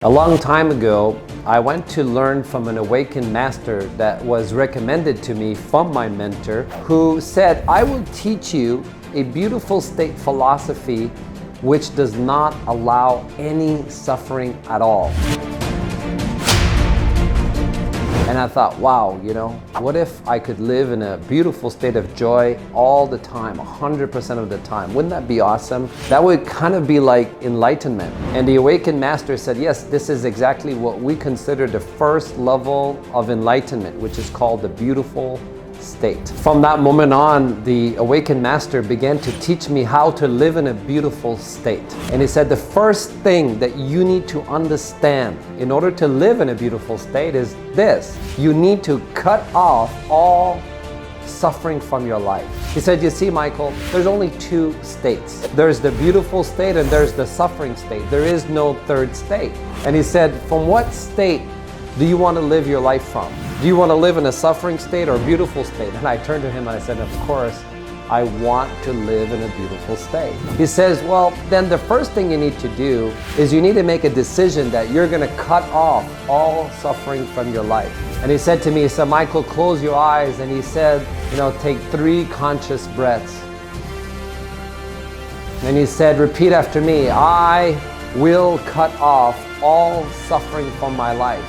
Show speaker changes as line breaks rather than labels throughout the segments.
A long time ago, I went to learn from an awakened master that was recommended to me from my mentor, who said, I will teach you a beautiful state philosophy which does not allow any suffering at all. And I thought, wow, what if I could live in a beautiful state of joy all the time, 100% of the time? Wouldn't that be awesome? That would kind of be like enlightenment. And the awakened master said, yes, this is exactly what we consider the first level of enlightenment, which is called the beautiful state. From that moment on, the awakened master began to teach me how to live in a beautiful state. And he said the first thing that you need to understand in order to live in a beautiful state is this: you need to cut off all suffering from your life. He said, you see, Michael, there's only two states. There's the beautiful state and there's the suffering state. There is no third state. And he said, from what state do you want to live your life from? Do you want to live in a suffering state or a beautiful state? And I turned to him and I said, of course, I want to live in a beautiful state. He says, well, then the first thing you need to do is you need to make a decision that you're going to cut off all suffering from your life. And he said to me, he said, Michael, close your eyes. And he said, take 3 conscious breaths. And he said, repeat after me, I will cut off all suffering from my life.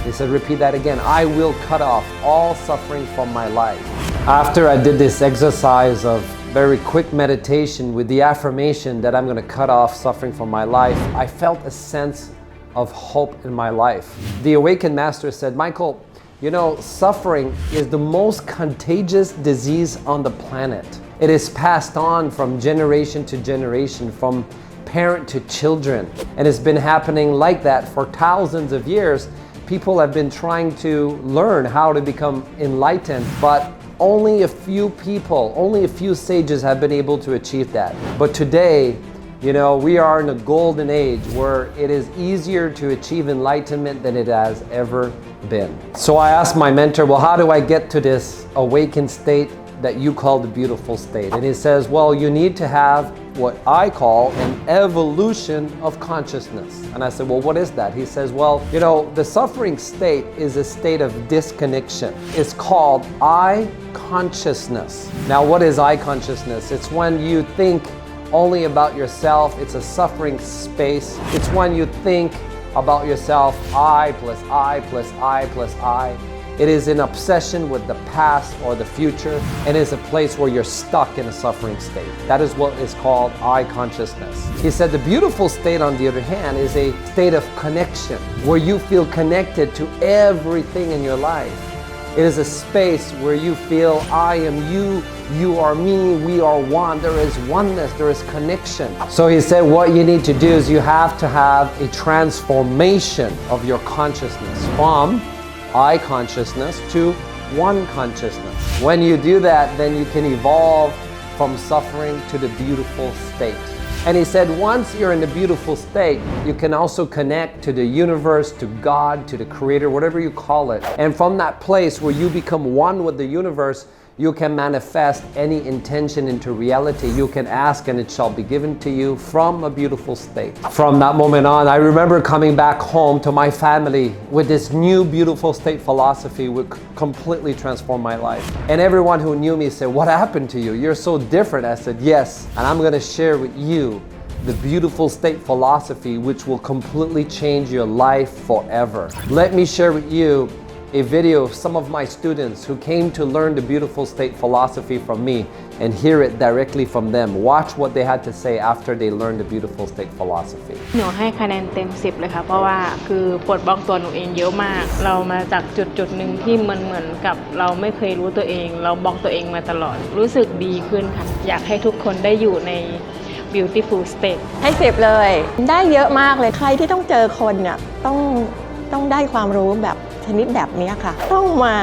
He said, repeat that again. I will cut off all suffering from my life. After I did this exercise of very quick meditation with the affirmation that I'm going to cut off suffering from my life, I felt a sense of hope in my life. The awakened master said, Michael, suffering is the most contagious disease on the planet. It is passed on from generation to generation, from parent to children. And it's been happening like that for thousands of years. People have been trying to learn how to become enlightened, but only a few people, only a few sages have been able to achieve that. But today, we are in a golden age where it is easier to achieve enlightenment than it has ever been. So I asked my mentor, well, how do I get to this awakened state that you call the beautiful state? And he says, well, you need to have what I call an evolution of consciousness. And I said, well, what is that? He says, well, the suffering state is a state of disconnection. It's called I consciousness. Now, what is I consciousness? It's when you think only about yourself. It's a suffering space. It's when you think about yourself, I plus I plus I plus I. It is an obsession with the past or the future, and is a place where you're stuck in a suffering state. That is what is called I consciousness. He said the beautiful state, on the other hand, is a state of connection, where you feel connected to everything in your life. It is a space where you feel I am you, you are me, we are one. There is oneness, there is connection. So he said what you need to do is you have to have a transformation of your consciousness from I consciousness to one consciousness. When you do that, then you can evolve from suffering to the beautiful state. And he said once you're in the beautiful state, you can also connect to the universe, to God, to the Creator, whatever you call it. And from that place where you become one with the universe, you can manifest any intention into reality. You can ask and it shall be given to you from a beautiful state. From that moment on, I remember coming back home to my family with this new beautiful state philosophy which completely transformed my life. And everyone who knew me said, what happened to you? You're so different. I said, yes, and I'm going to share with you the beautiful state philosophy which will completely change your life forever. Let me share with you a video of some of my students who came to learn the beautiful state philosophy from me and hear it directly from them. Watch what they had to say after they learned the beautiful state philosophy.
หนูให้คะแนนเต็ม10เลยค่ะเพราะว่าคือปลดบล็อกตัวหนูเองเยอะมากเรามาจากจุดหนึ่งที่มันเหมือนกับเราไม่เคยรู้ตัวเองเราบล็อกตัวเองมาตลอดรู้สึกดีขึ้นค่ะอยากให้ทุกคนได้อยู่ใน beautiful state
ให้10เลยได้เยอะมากเลยใครที่ต้องเจอคนเนี่ยต้องได้ความรู้แบบชนิดแบบนี้ค่ะต้องมา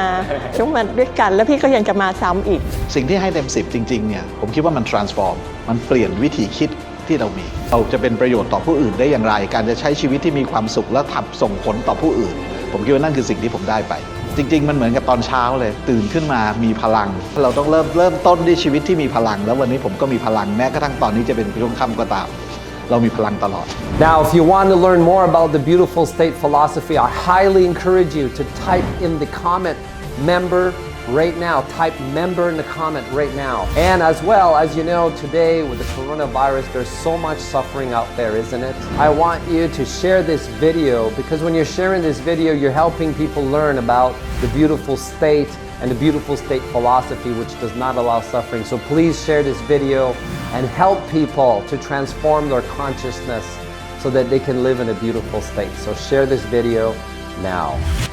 ด้วยกันแล้วพี่ก็ยังจะมาซ้ำอีก
สิ่งที่ให้เต็ม10จริงๆเนี่ยผมคิดว่ามัน transform มันเปลี่ยนวิธีคิดที่เรามีเราจะเป็นประโยชน์ต่อผู้อื่นได้อย่างไรการจะใช้ชีวิตที่มีความสุขและส่งผลต่อผู้อื่นผมคิดว่านั่นคือสิ่งที่ผมได้ไปจริงๆมันเหมือนกับตอนเช้าเลยตื่นขึ้นมามีพลังเราต้องเริ่มต้นด้วยชีวิตที่มีพลังแล้ววันนี้ผมก็มีพลังแม้กระทั่งตอนนี้จะเป็นช่วงค่ำก็ตาม เรามีพลังตลอด
Now, if you want to learn more about the beautiful state philosophy, I highly encourage you to type in the comment member right now. Type member in the comment right now. And as well, as you know, today with the coronavirus, there's so much suffering out there, isn't it? I want you to share this video because when you're sharing this video, you're helping people learn about the beautiful state and the beautiful state philosophy which does not allow suffering. So please share this video and help people to transform their consciousness so that they can live in a beautiful state. So share this video now.